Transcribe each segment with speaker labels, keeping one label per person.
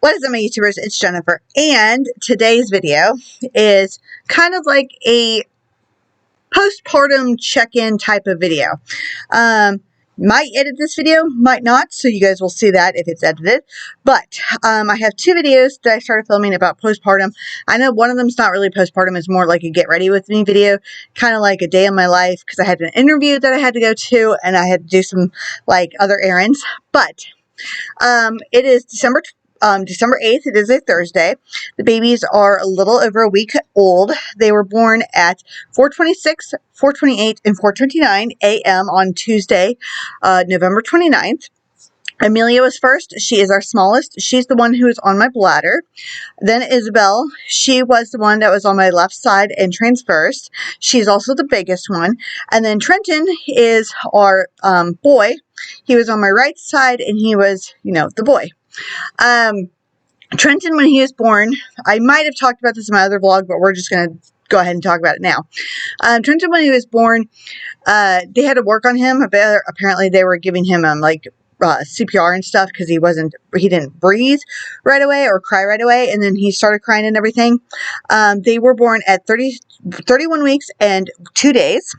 Speaker 1: What is up, my YouTubers? It's Jennifer, and today's video is kind of like a postpartum check-in type of video. Might edit this video, might not, so you guys will see that if it's edited. But I have two videos that I started filming about postpartum. I know one of them is not really postpartum, it's more like a get ready with me video, kind of like a day in my life, because I had an interview that I had to go to, and I had to do some like other errands. But it is December 8th. It is a Thursday. The babies are a little over a week old. They were born at 4:26, 4:28, and 4:29 a.m. on Tuesday, November 29th. Amelia was first. She is our smallest. She's the one who is on my bladder. Then Isabel. She was the one that was on my left side and transversed. She's also the biggest one. And then Trenton is our boy. He was on my right side, and he was, the boy. Trenton, when he was born, I might have talked about this in my other vlog, but we're just going to go ahead and talk about it now. Trenton, when he was born, they had to work on him. Apparently, they were giving him CPR and stuff because he didn't breathe right away or cry right away, and then he started crying and everything. They were born at 31 weeks and 2 days.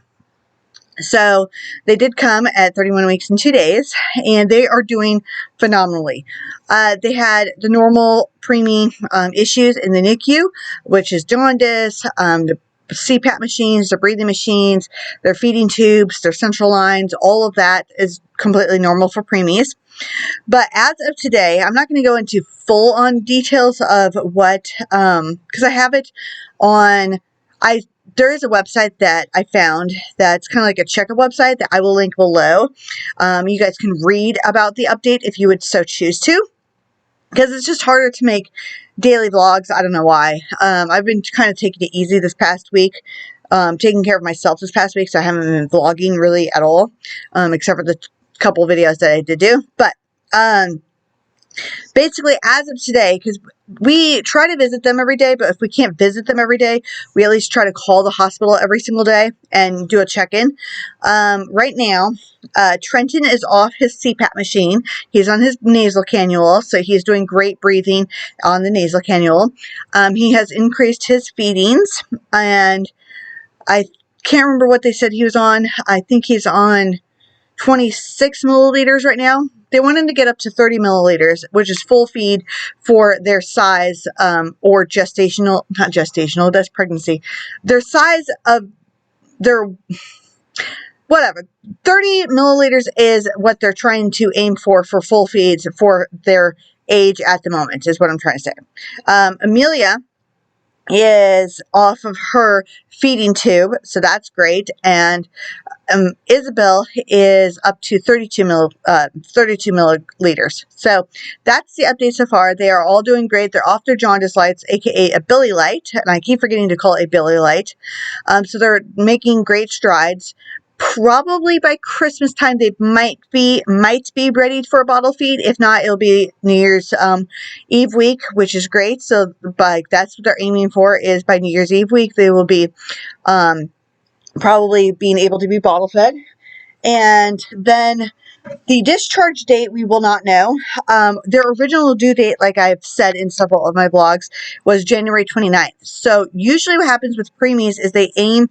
Speaker 1: So they did come at 31 weeks and 2 days, and they are doing phenomenally. They had the normal preemie issues in the NICU, which is jaundice, the CPAP machines, the breathing machines, their feeding tubes, their central lines, all of that is completely normal for preemies. But as of today, I'm not going to go into full-on details of what, because I have it on, there is a website that I found that's kind of like a checkup website that I will link below. You guys can read about the update if you would so choose to, because it's just harder to make daily vlogs. I don't know why. I've been kind of taking it easy this past week, taking care of myself this past week, so I haven't been vlogging really at all, except for the couple of videos that I did do. But basically, as of today, because we try to visit them every day, but if we can't visit them every day, we at least try to call the hospital every single day and do a check-in. Right now, Trenton is off his CPAP machine. He's on his nasal cannula, so he's doing great breathing on the nasal cannula. He has increased his feedings, and I can't remember what they said he was on. I think he's on 26 milliliters right now. They want him to get up to 30 milliliters, which is full feed for their size, or gestational, not gestational, that's pregnancy. Their size of their, whatever, 30 milliliters is what they're trying to aim for full feeds for their age at the moment, is what I'm trying to say. Amelia is off of her feeding tube, so that's great, and Isabel is up to 32 milliliters. So that's the update so far. They are all doing great. They're off their jaundice lights, aka a Billy light, and I keep forgetting to call it a Billy light. So they're making great strides. Probably by Christmas time, they might be ready for a bottle feed. If not, it'll be New Year's Eve week, which is great. So, that's what they're aiming for, is by New Year's Eve week, they will be probably being able to be bottle fed. And then the discharge date, we will not know. Their original due date, like I've said in several of my vlogs, was January 29th. So usually what happens with preemies is they aim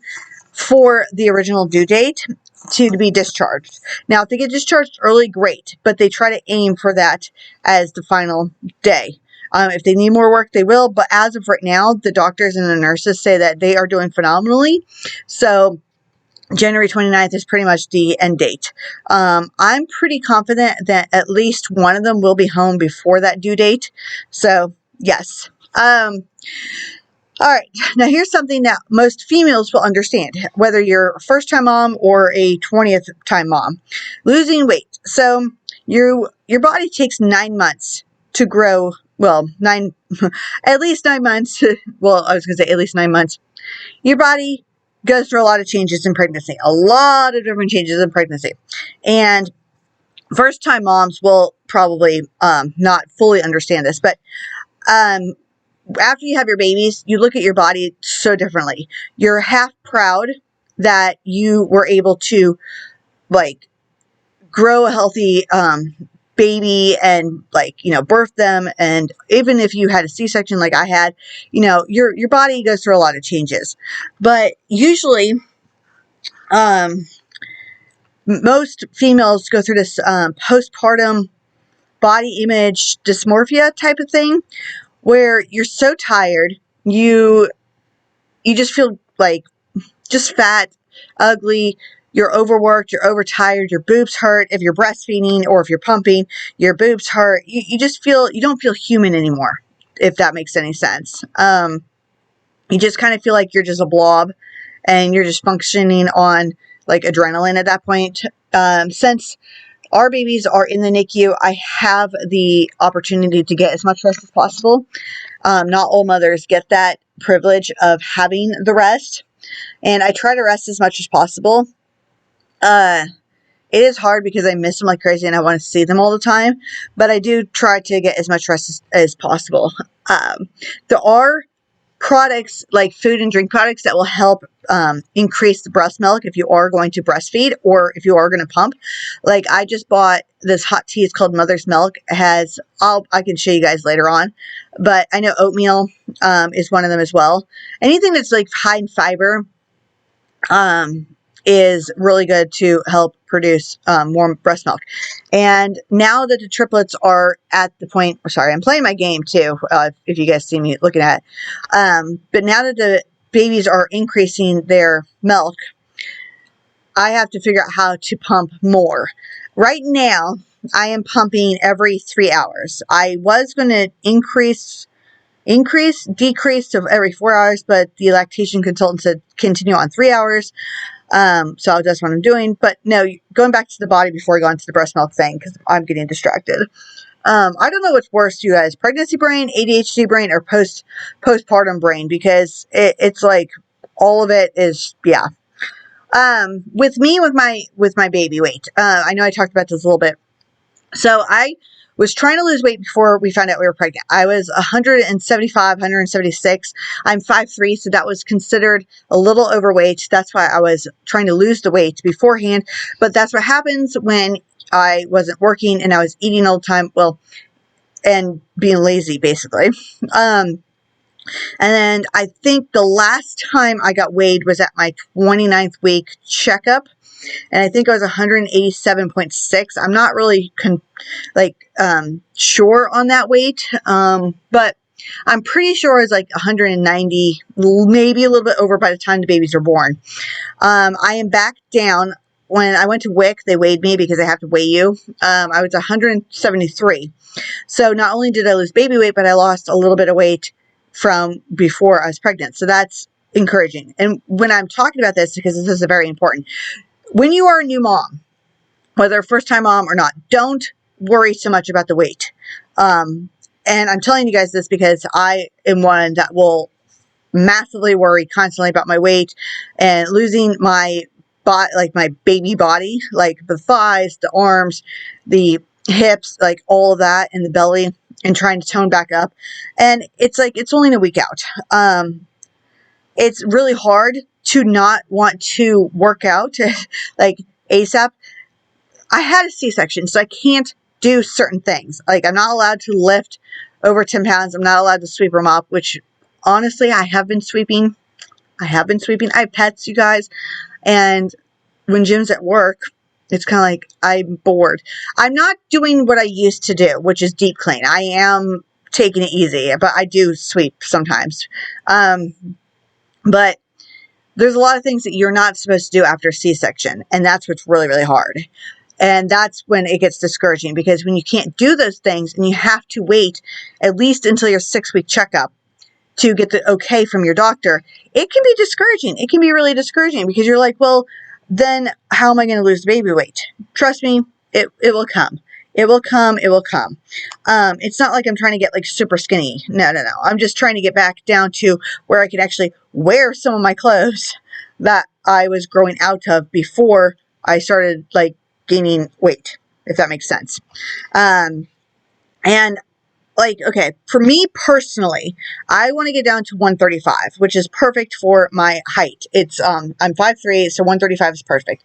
Speaker 1: for the original due date to be discharged. Now, if they get discharged early, great, but they try to aim for that as the final day. If they need more work, they will, but as of right now, the doctors and the nurses say that they are doing phenomenally. So January 29th is pretty much the end date. I'm pretty confident that at least one of them will be home before that due date. So, yes. All right, now here's something that most females will understand, whether you're a first-time mom or a 20th time mom. Losing weight. So your body takes 9 months to grow. Well, at least 9 months. Well, I was going to say at least 9 months. Your body goes through a lot of changes in pregnancy, a lot of different changes in pregnancy. And first-time moms will probably not fully understand this, but after you have your babies, you look at your body so differently. You're half proud that you were able to, grow a healthy baby and like, you know, birth them. And even if you had a C-section like I had, you know, your body goes through a lot of changes. But usually, most females go through this postpartum body image dysmorphia type of thing where you're so tired, you just feel like just fat, ugly, you're overworked, you're overtired, your boobs hurt. If you're breastfeeding or if you're pumping, your boobs hurt. You just feel, you don't feel human anymore, if that makes any sense. You just kind of feel like you're just a blob and you're just functioning on like adrenaline at that point. Since our babies are in the NICU, I have the opportunity to get as much rest as possible. Not all mothers get that privilege of having the rest, and I try to rest as much as possible. It is hard because I miss them like crazy and I want to see them all the time, but I do try to get as much rest as possible. There are products like food and drink products that will help increase the breast milk if you are going to breastfeed or if you are going to pump. Like I just bought this hot tea. It's called Mother's Milk. It has, I can show you guys later on, but I know oatmeal is one of them as well. Anything that's like high in fiber is really good to help produce more breast milk. And now that the triplets are at the point, sorry, I'm playing my game too, if you guys see me looking at it. But now that the babies are increasing their milk, I have to figure out how to pump more. Right now, I am pumping every 3 hours. I was going to decrease to every 4 hours, but the lactation consultant said continue on 3 hours. So that's what I'm doing. But no, going back to the body before I go into the breast milk thing, because I'm getting distracted. I don't know what's worse to you guys, pregnancy brain, ADHD brain, or postpartum brain, because it's like all of it is, yeah. With me, with my baby weight, I know I talked about this a little bit. So I was trying to lose weight before we found out we were pregnant. I was 175, 176. I'm 5'3", so that was considered a little overweight. That's why I was trying to lose the weight beforehand. But that's what happens when I wasn't working and I was eating all the time. Well, and being lazy, basically. And then I think the last time I got weighed was at my 29th week checkup. And I think I was 187.6. I'm not really sure on that weight, but I'm pretty sure it's like 190, maybe a little bit over by the time the babies are born. I am back down. When I went to WIC, they weighed me because they have to weigh you. I was 173. So not only did I lose baby weight, but I lost a little bit of weight from before I was pregnant. So that's encouraging. And when I'm talking about this, because this is very important, when you are a new mom, whether first-time mom or not, don't worry so much about the weight. And I'm telling you guys this because I am one that will massively worry constantly about my weight and losing my my baby body, like the thighs, the arms, the hips, like all of that, and the belly, and trying to tone back up. And it's like, it's only a week out. It's really hard to not want to work out like ASAP. I had a C-section, so I can't do certain things. Like I'm not allowed to lift over 10 pounds. I'm not allowed to sweep or mop, which honestly, I have been sweeping. I have pets, you guys. And when Jim's at work, it's kind of like I'm bored. I'm not doing what I used to do, which is deep clean. I am taking it easy, but I do sweep sometimes. But there's a lot of things that you're not supposed to do after C-section, and that's what's really, really hard. And that's when it gets discouraging, because when you can't do those things and you have to wait at least until your 6-week checkup to get the okay from your doctor, it can be discouraging. It can be really discouraging because you're like, well, then how am I going to lose baby weight? Trust me, it will come. It will come. It will come. It's not like I'm trying to get like super skinny. No. I'm just trying to get back down to where I could actually wear some of my clothes that I was growing out of before I started like gaining weight, if that makes sense. And like, okay, for me personally, I want to get down to 135, which is perfect for my height. It's, I'm 5'3", so 135 is perfect.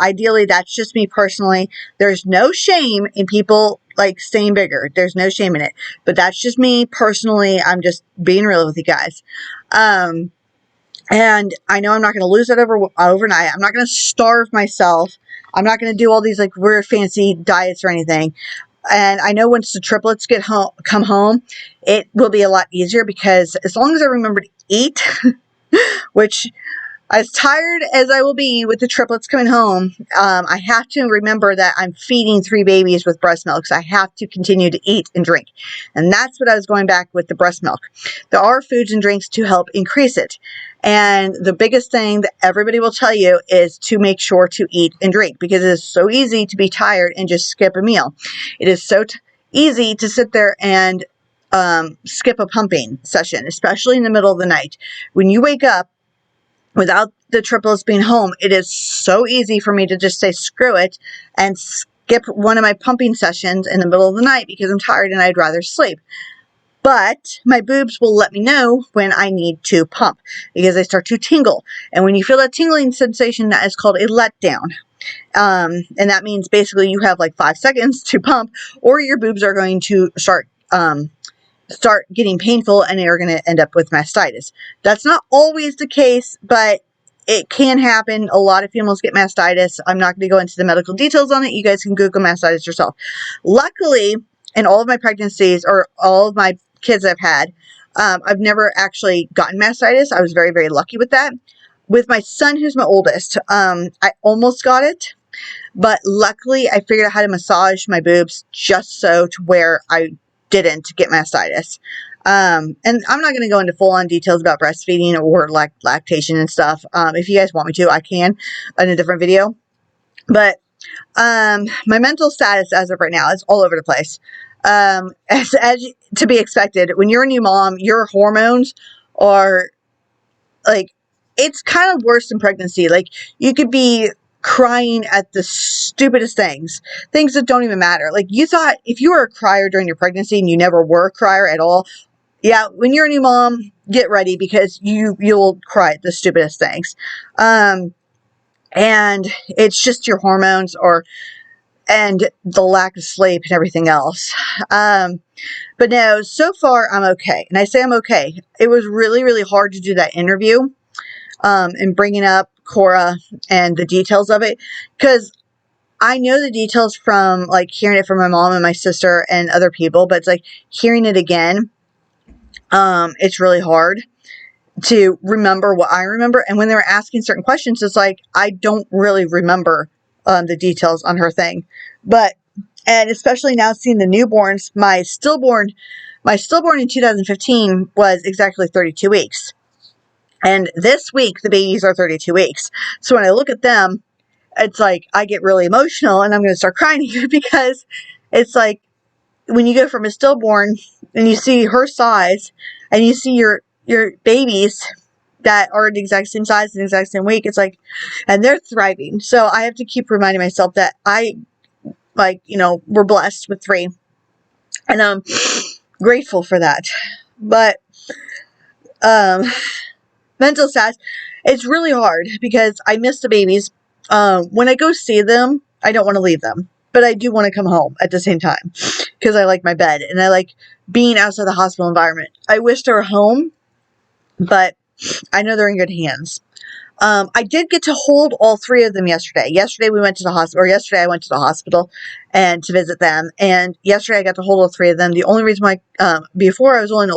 Speaker 1: Ideally, that's just me personally. There's no shame in people like staying bigger. There's no shame in it. But that's just me personally. I'm just being real with you guys. And I know I'm not going to lose it overnight. I'm not going to starve myself. I'm not going to do all these like weird fancy diets or anything. And I know once the triplets come home, it will be a lot easier because as long as I remember to eat, which as tired as I will be with the triplets coming home, I have to remember that I'm feeding 3 babies with breast milk. So I have to continue to eat and drink. And that's what I was going back with the breast milk. There are foods and drinks to help increase it. And the biggest thing that everybody will tell you is to make sure to eat and drink because it is so easy to be tired and just skip a meal. It is so easy to sit there and skip a pumping session, especially in the middle of the night. When you wake up, without the triplets being home, it is so easy for me to just say screw it and skip one of my pumping sessions in the middle of the night because I'm tired and I'd rather sleep. But my boobs will let me know when I need to pump because they start to tingle. And when you feel that tingling sensation, that is called a letdown. And that means basically you have like 5 seconds to pump or your boobs are going to start getting painful and they're going to end up with mastitis. That's not always the case, but it can happen. A lot of females get mastitis. I'm not going to go into the medical details on it. You guys can Google mastitis yourself. Luckily, in all of my pregnancies or all of my kids I've had, I've never actually gotten mastitis. I was very, very lucky with that. With my son, who's my oldest, I almost got it. But luckily, I figured out how to massage my boobs just so to where I didn't get mastitis. And I'm not going to go into full-on details about breastfeeding or lactation and stuff. If you guys want me to, I can in a different video. But my mental status as of right now is all over the place. As to be expected, when you're a new mom, your hormones are like, it's kind of worse than pregnancy. Like, you could be crying at the stupidest things that don't even matter. Like, you thought if you were a crier during your pregnancy and you never were a crier at all, yeah, when you're a new mom, get ready because you'll cry at the stupidest things. And it's just your hormones and the lack of sleep and everything else. But no, so far I'm okay. And I say I'm okay. It was really, really hard to do that interview. And bringing up Cora and the details of it, because I know the details from like hearing it from my mom and my sister and other people, but it's like hearing it again. It's really hard to remember what I remember. And when they were asking certain questions, it's like, I don't really remember, the details on her thing, and especially now seeing the newborns, my stillborn in 2015 was exactly 32 weeks. And this week, the babies are 32 weeks. So when I look at them, it's like I get really emotional and I'm going to start crying here because it's like when you go from a stillborn and you see her size and you see your babies that are the exact same size and the exact same weight, it's like, and they're thriving. So I have to keep reminding myself that we're blessed with 3. And I'm grateful for that. But, mental status, it's really hard because I miss the babies. When I go see them, I don't want to leave them, but I do want to come home at the same time because I like my bed and I like being outside the hospital environment. I wish they were home, but I know they're in good hands. I did get to hold all 3 of them yesterday. Yesterday I went to the hospital and to visit them. And yesterday I got to hold all 3 of them. The only reason before I was only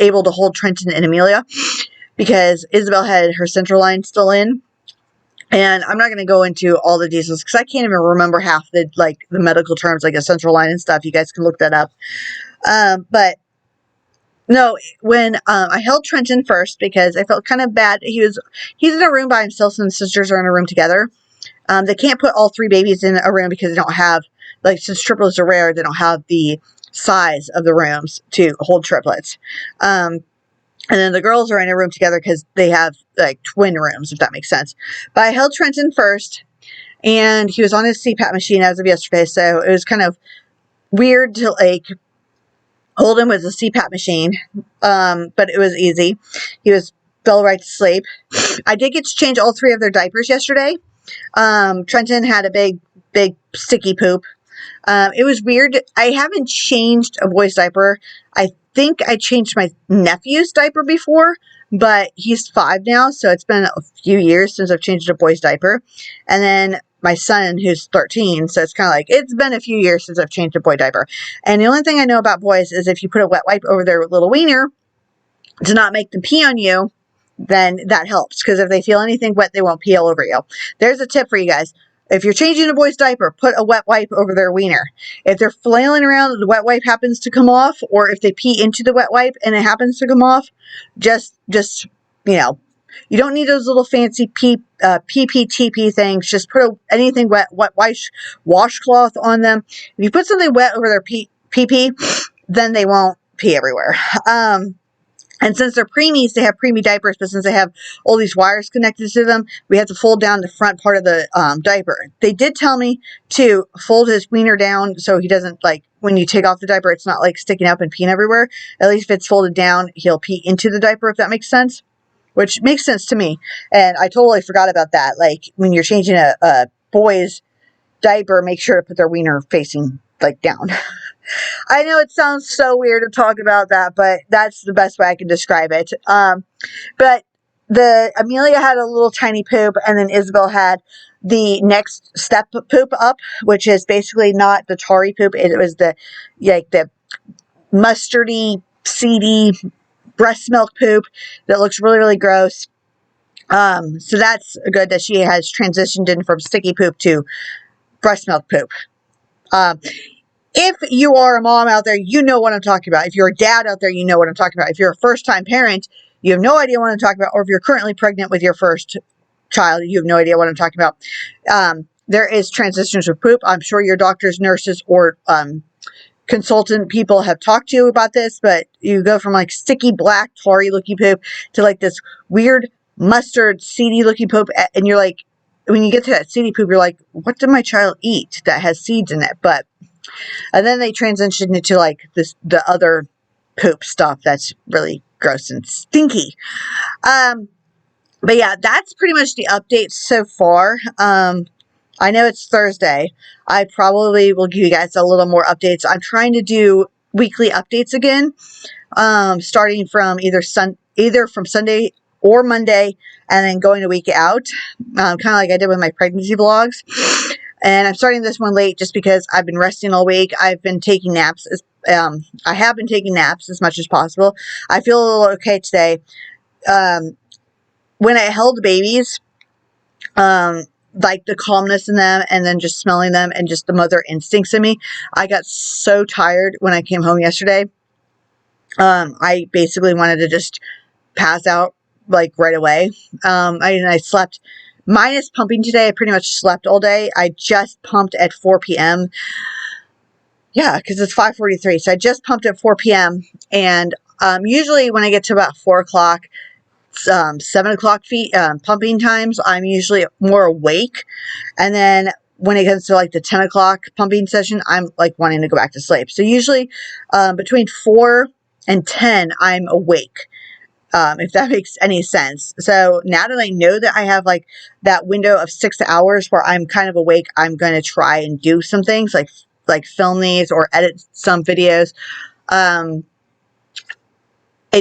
Speaker 1: able to hold Trenton and Amelia because Isabel had her central line still in. And I'm not going to go into all the details because I can't even remember half the medical terms like a central line and stuff. You guys can look that up. But no, when I held Trenton first because I felt kind of bad. He's in a room by himself and the sisters are in a room together. They can't put all 3 babies in a room because they don't have, since triplets are rare, they don't have the size of the rooms to hold triplets. And then the girls are in a room together because they have twin rooms, if that makes sense. But I held Trenton first and he was on his CPAP machine as of yesterday. So it was kind of weird to hold him with a CPAP machine. But it was easy. He fell right to sleep. I did get to change all 3 of their diapers yesterday. Trenton had a big sticky poop. It was weird. I haven't changed a boy's diaper. I think I changed my nephew's diaper before, but he's 5 now, so it's been a few years since I've changed a boy's diaper. And then my son, who's 13, so it's kind of like, it's been a few years since I've changed a boy diaper. And the only thing I know about boys is if you put a wet wipe over their little wiener to not make them pee on you, then that helps. Because if they feel anything wet, they won't pee all over you. There's a tip for you guys. If you're changing a boy's diaper, put a wet wipe over their wiener. If they're flailing around and the wet wipe happens to come off, or if they pee into the wet wipe and it happens to come off, just you know, you don't need those little fancy PPTP things. Just put anything wet washcloth on them. If you put something wet over their pee, then they won't pee everywhere. And since they're preemies, they have preemie diapers, but since they have all these wires connected to them, we have to fold down the front part of the diaper. They did tell me to fold his wiener down so he doesn't, like, when you take off the diaper, it's not, like, sticking up and peeing everywhere. At least if it's folded down, he'll pee into the diaper, if that makes sense, which makes sense to me. And I totally forgot about that. Like, when you're changing a boy's diaper, make sure to put their wiener facing, like, down. I know it sounds so weird to talk about that, but that's the best way I can describe it. But Amelia had a little tiny poop, and then Isabel had the next step poop up, which is basically not the tarry poop. It was the mustardy, seedy breast milk poop that looks really, really gross. So that's good that she has transitioned in from sticky poop to breast milk poop. If you are a mom out there, you know what I'm talking about. If you're a dad out there, you know what I'm talking about. If you're a first-time parent, you have no idea what I'm talking about. Or if you're currently pregnant with your first child, you have no idea what I'm talking about. There is transitions with poop. I'm sure your doctors, nurses, or consultant people have talked to you about this, but you go from like sticky, black, tarry-looking poop to like this weird mustard, seedy-looking poop, and you're like, when you get to that seedy poop, you're like, what did my child eat that has seeds in it? And then they transitioned into like the other poop stuff that's really gross and stinky. But yeah, that's pretty much the updates so far. I know it's Thursday. I probably will give you guys a little more updates. I'm trying to do weekly updates again, starting from either from Sunday or Monday, and then going a week out, kind of like I did with my pregnancy vlogs. And I'm starting this one late just because I've been resting all week. I've been taking naps. I have been taking naps as much as possible. I feel a little okay today. When I held babies, like the calmness in them and then just smelling them and just the mother instincts in me, I got so tired when I came home yesterday. I basically wanted to just pass out like right away. I slept. Minus pumping today, I pretty much slept all day. I just pumped at 4 p.m. Yeah, because it's 5:43. So I just pumped at 4 p.m. And usually when I get to about 4 o'clock, 7 o'clock pumping times, I'm usually more awake. And then when it gets to like the 10 o'clock pumping session, I'm like wanting to go back to sleep. So usually between 4 and 10, I'm awake. If that makes any sense. So now that I know that I have like that window of 6 hours where I'm kind of awake, I'm going to try and do some things like film these or edit some videos.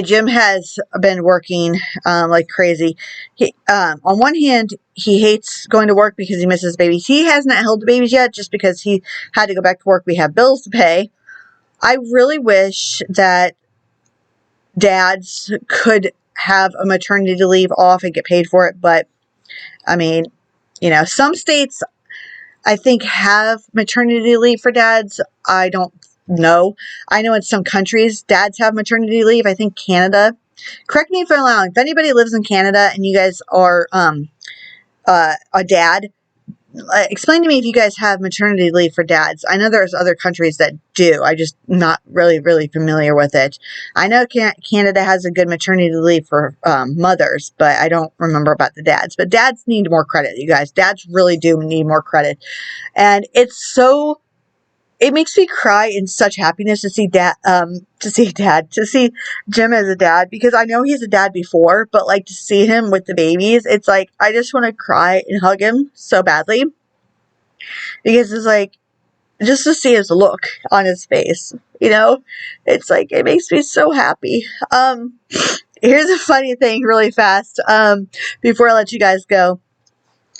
Speaker 1: Jim has been working like crazy. On one hand, he hates going to work because he misses babies. He hasn't held the babies yet just because he had to go back to work. We have bills to pay. I really wish that dads could have a maternity leave off and get paid for it. But I mean, some states I think have maternity leave for dads. I don't know. I know in some countries dads have maternity leave. I think Canada. Correct me if I'm wrong. If anybody lives in Canada and you guys are a dad, explain to me if you guys have maternity leave for dads. I know there's other countries that do. I'm just not really, really familiar with it. I know Canada has a good maternity leave for mothers, but I don't remember about the dads. But dads need more credit, you guys. Dads really do need more credit. And it makes me cry in such happiness to see Jim as a dad, because I know he's a dad before, but like to see him with the babies, it's like I just want to cry and hug him so badly, because it's like just to see his look on his face, you know, it's like, it makes me so happy. Here's a funny thing really fast, before I let you guys go.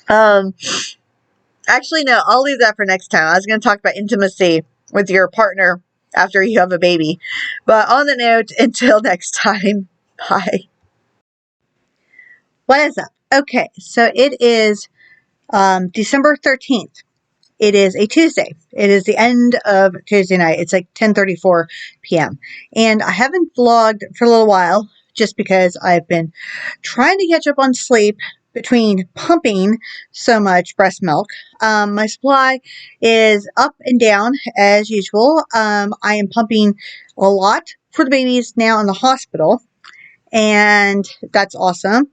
Speaker 1: Actually, no, I'll leave that for next time. I was going to talk about intimacy with your partner after you have a baby. But on the note, until next time, bye. What is up? Okay, so it is December 13th. It is a Tuesday. It is the end of Tuesday night. It's like 10:34 p.m. And I haven't vlogged for a little while just because I've been trying to catch up on sleep between pumping so much breast milk. My supply is up and down as usual. I am pumping a lot for the babies now in the hospital, and that's awesome.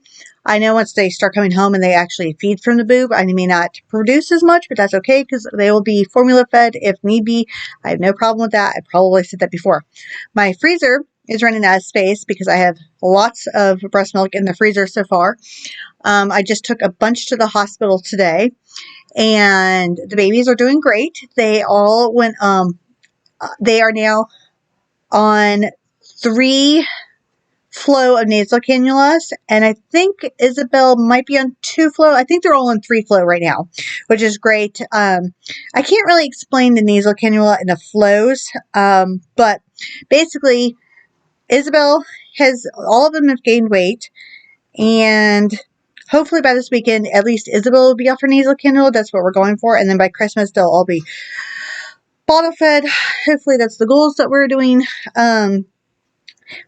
Speaker 1: I know once they start coming home and they actually feed from the boob, I may not produce as much, but that's okay because they will be formula fed if need be. I have no problem with that. I probably said that before. My freezer is running out of space because I have lots of breast milk in the freezer so far. I just took a bunch to the hospital today, and the babies are doing great. They all went, they are now on 3 flow of nasal cannulas, and I think Isabel might be on 2 flow. I think they're all on 3 flow right now, which is great. I can't really explain the nasal cannula and the flows, but basically Isabel has, all of them have gained weight, and hopefully by this weekend at least Isabel will be off her nasal cannula. That's what we're going for, and then by Christmas they'll all be bottle fed. Hopefully that's the goals that we're doing.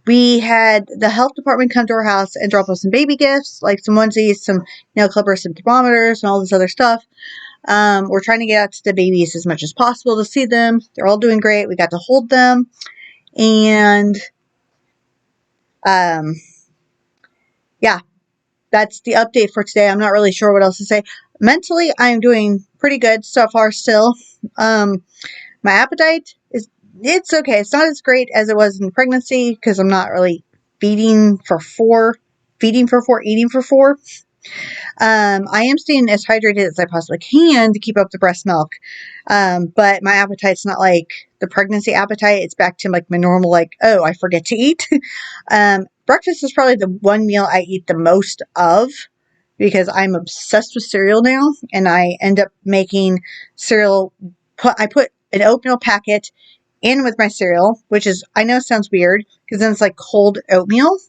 Speaker 1: We had the health department come to our house and drop us some baby gifts, like some onesies, some nail clippers, some thermometers, and all this other stuff. We're trying to get out to the babies as much as possible to see them. They're all doing great. We got to hold them. And, yeah, that's the update for today. I'm not really sure what else to say. Mentally, I'm doing pretty good so far still. My appetite it's okay. It's not as great as it was in pregnancy because I'm not really feeding for 4, eating for 4. I am staying as hydrated as I possibly can to keep up the breast milk. But my appetite's not like the pregnancy appetite. It's back to like my normal, like, oh, I forget to eat. Breakfast is probably the one meal I eat the most of because I'm obsessed with cereal now, and I end up making cereal. I put an oatmeal packet in with my cereal, which is, I know sounds weird because then it's like cold oatmeal,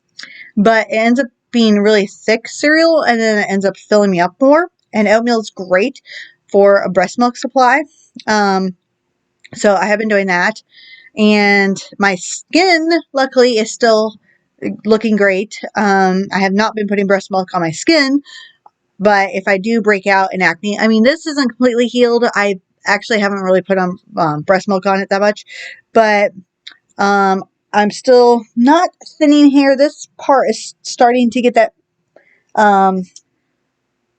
Speaker 1: but it ends up being really thick cereal, and then it ends up filling me up more. And oatmeal is great for a breast milk supply. So I have been doing that, and my skin luckily is still looking great. I have not been putting breast milk on my skin, but if I do break out in acne, I mean, this isn't completely healed. I actually haven't really put on breast milk on it that much, but I'm still not thinning hair. This part is starting to get that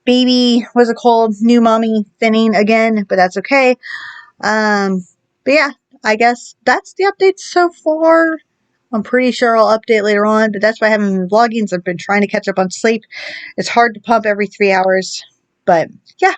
Speaker 1: baby, what's it called, new mommy thinning again, but that's okay. But yeah, I guess that's the update so far. I'm pretty sure I'll update later on, but that's why I haven't been vlogging, so I've been trying to catch up on sleep. It's hard to pump every 3 hours, but yeah.